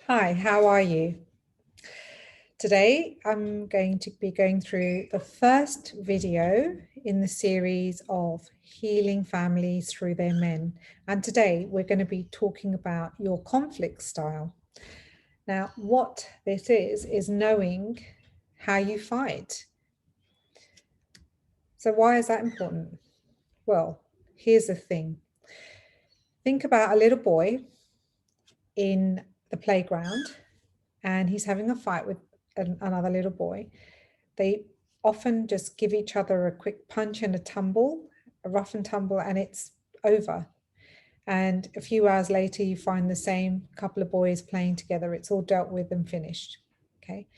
Hi, how are you? Today, I'm going to be going through the first video in the series of healing families through their men. And today, we're going to be talking about your conflict style. Now, what this is knowing how you fight. So why is that important? Well, here's the thing. Think about a little boy in the playground, and he's having a fight with another little boy. They often just give each other a quick punch and a tumble, a rough and tumble, and it's over. And a few hours later, you find the same couple of boys playing together. It's all dealt with and finished. Okay.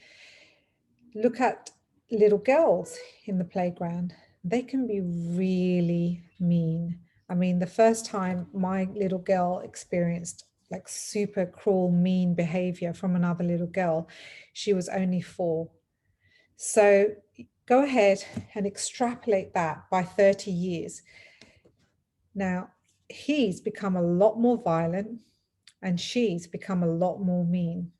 Look at little girls in the playground. They can be really mean. I mean, the first time my little girl experienced like super cruel, mean behavior from another little girl, she was only 4. So go ahead and extrapolate that by 30 years. Now, he's become a lot more violent and she's become a lot more mean.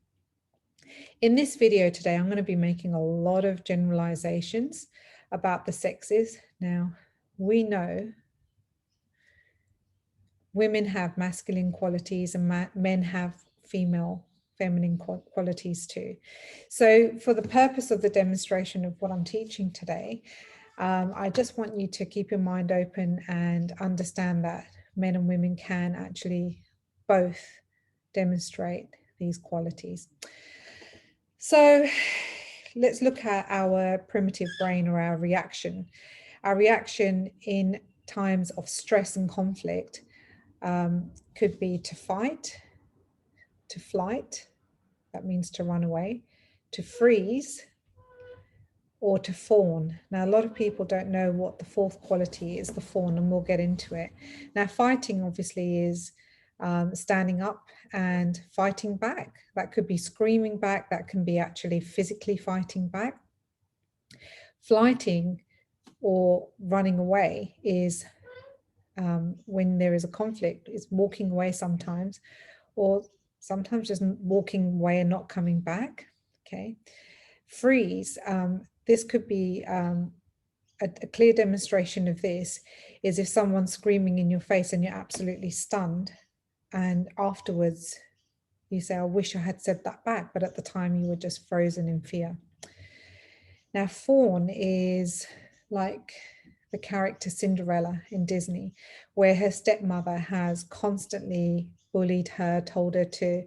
In this video today, I'm going to be making a lot of generalizations about the sexes. Now, we know women have masculine qualities and men have feminine qualities too. So for the purpose of the demonstration of what I'm teaching today, I just want you to keep your mind open and understand that men and women can actually both demonstrate these qualities. So let's look at our primitive brain or our reaction. Our reaction in times of stress and conflict could be to fight, to flight, that means to run away, to freeze, or to fawn. Now, a lot of people don't know what the fourth quality is, the fawn, and we'll get into it. Now, fighting obviously is standing up and fighting back. That could be screaming back, that can be actually physically fighting back. Flighting or running away is when there is a conflict, is walking away sometimes, or sometimes just walking away and not coming back. Okay. Freeze, this could be a clear demonstration of this is if someone's screaming in your face and you're absolutely stunned, and afterwards you say, I wish I had said that back, but at the time you were just frozen in fear. Now, fawn is like the character Cinderella in Disney, where her stepmother has constantly bullied her, told her to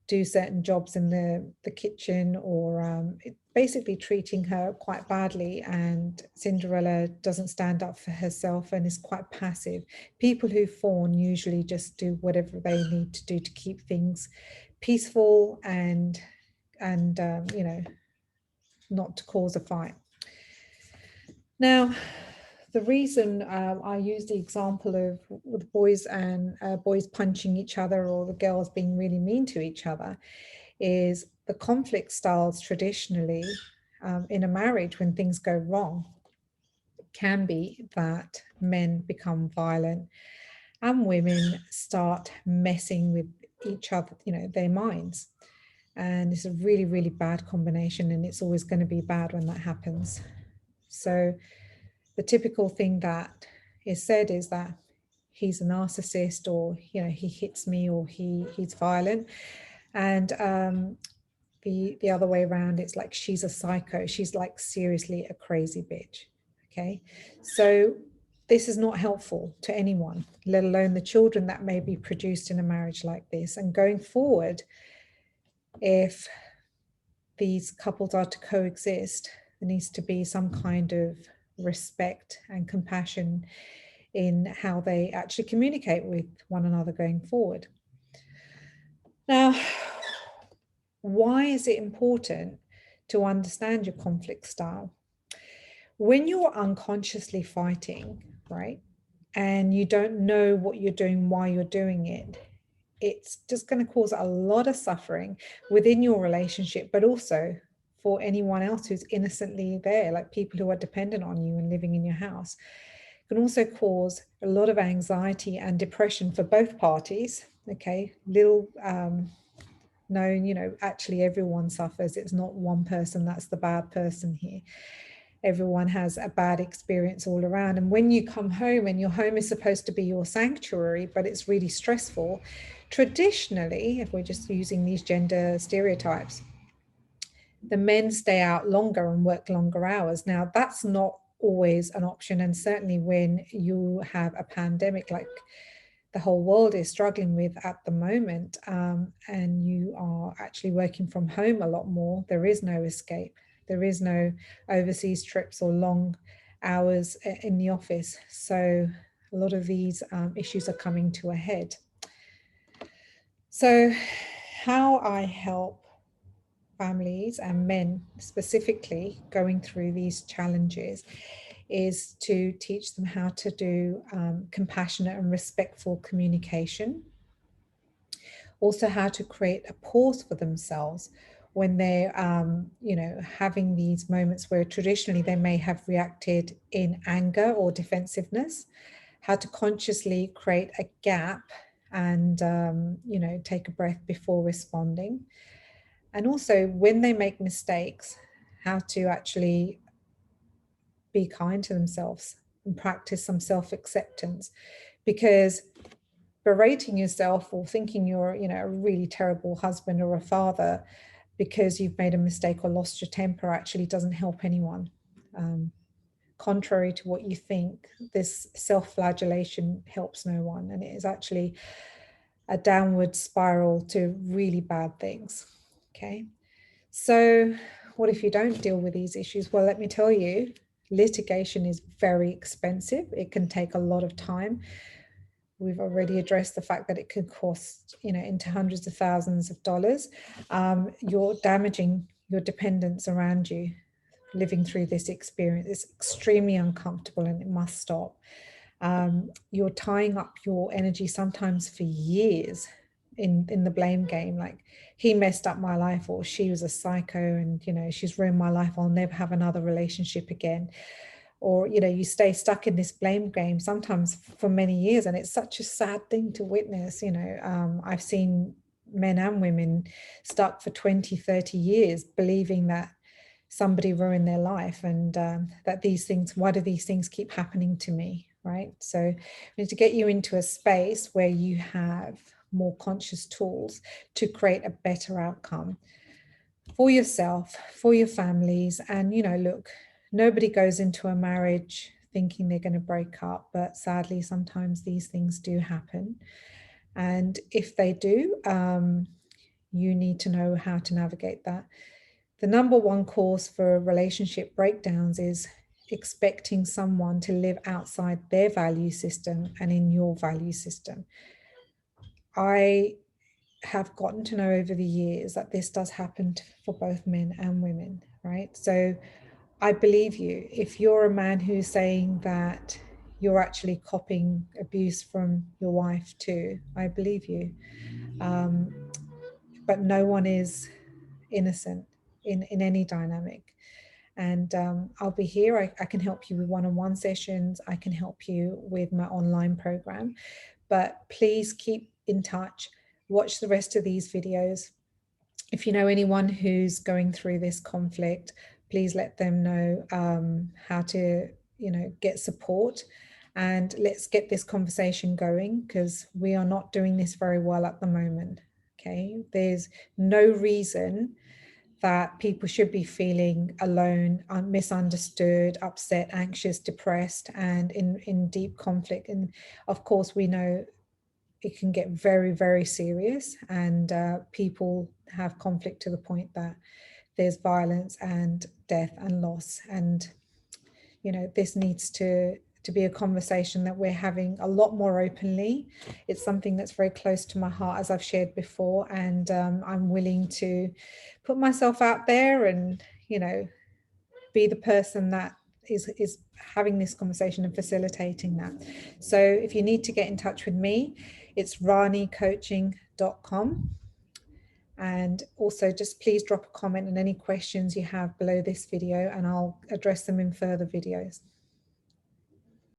do certain jobs in the kitchen, or basically treating her quite badly, and Cinderella doesn't stand up for herself and is quite passive. People who fawn usually just do whatever they need to do to keep things peaceful and you know, not to cause a fight. Now, the reason I use the example of the boys and boys punching each other or the girls being really mean to each other is the conflict styles traditionally in a marriage when things go wrong can be that men become violent and women start messing with each other, you know, their minds. And it's a really, really bad combination, and it's always going to be bad when that happens. So the typical thing that is said is that he's a narcissist, or you know, he hits me, or he's violent. And the other way around, it's like she's a psycho, she's like seriously a crazy bitch. Okay, so this is not helpful to anyone, let alone the children that may be produced in a marriage like this. And going forward, if these couples are to coexist, there needs to be some kind of respect and compassion in how they actually communicate with one another going forward. Now, why is it important to understand your conflict style? When you're unconsciously fighting, right, and you don't know what you're doing, why you're doing it, it's just going to cause a lot of suffering within your relationship, but also for anyone else who's innocently there, like people who are dependent on you and living in your house. It can also cause a lot of anxiety and depression for both parties. Okay, little known, you know, actually everyone suffers. It's not one person that's the bad person here. Everyone has a bad experience all around. And when you come home, and your home is supposed to be your sanctuary, but it's really stressful, traditionally, if we're just using these gender stereotypes, the men stay out longer and work longer hours. Now, that's not always an option. And certainly when you have a pandemic like the whole world is struggling with at the moment, and you are actually working from home a lot more, there is no escape. There is no overseas trips or long hours in the office. So a lot of these issues are coming to a head. So how I help families and men specifically going through these challenges is to teach them how to do compassionate and respectful communication. Also, how to create a pause for themselves when they're, you know, having these moments where traditionally they may have reacted in anger or defensiveness. How to consciously create a gap and, you know, take a breath before responding. And also, when they make mistakes, how to actually be kind to themselves and practice some self-acceptance. Because berating yourself or thinking you're, you know, a really terrible husband or a father because you've made a mistake or lost your temper actually doesn't help anyone. Contrary to what you think, this self-flagellation helps no one, and it is actually a downward spiral to really bad things. Okay, so what if you don't deal with these issues? Well, let me tell you, litigation is very expensive. It can take a lot of time. We've already addressed the fact that it could cost, you know, into hundreds of thousands of dollars. You're damaging your dependents around you living through this experience. It's extremely uncomfortable and it must stop. You're tying up your energy sometimes for years in the blame game, like he messed up my life, or she was a psycho and, you know, she's ruined my life, I'll never have another relationship again. Or, you know, you stay stuck in this blame game sometimes for many years, and it's such a sad thing to witness. You know, I've seen men and women stuck for 20, 30 years believing that somebody ruined their life, and that these things, why do these things keep happening to me, right? So we need to get you into a space where you have more conscious tools to create a better outcome for yourself, for your families. And, you know, look, nobody goes into a marriage thinking they're going to break up, but sadly, sometimes these things do happen. And if they do, you need to know how to navigate that. The number one cause for relationship breakdowns is expecting someone to live outside their value system and in your value system. I have gotten to know over the years that this does happen for both men and women, right? So I believe you. If you're a man who's saying that you're actually copying abuse from your wife too, I believe you. But no one is innocent in any dynamic. And I'll be here. I can help you with one-on-one sessions. I can help you with my online program. But please keep in touch. Watch the rest of these videos. If you know anyone who's going through this conflict, please let them know how to, you know, get support. And let's get this conversation going, because we are not doing this very well at the moment. Okay, there's no reason that people should be feeling alone, misunderstood, upset, anxious, depressed, and in deep conflict. And of course, we know it can get very, very serious, and people have conflict to the point that there's violence and death and loss. And, you know, this needs to be a conversation that we're having a lot more openly. It's something that's very close to my heart, as I've shared before, and I'm willing to put myself out there and, you know, be the person that is having this conversation and facilitating that. So if you need to get in touch with me, it's ranicoaching.com. And also just please drop a comment and any questions you have below this video, and I'll address them in further videos.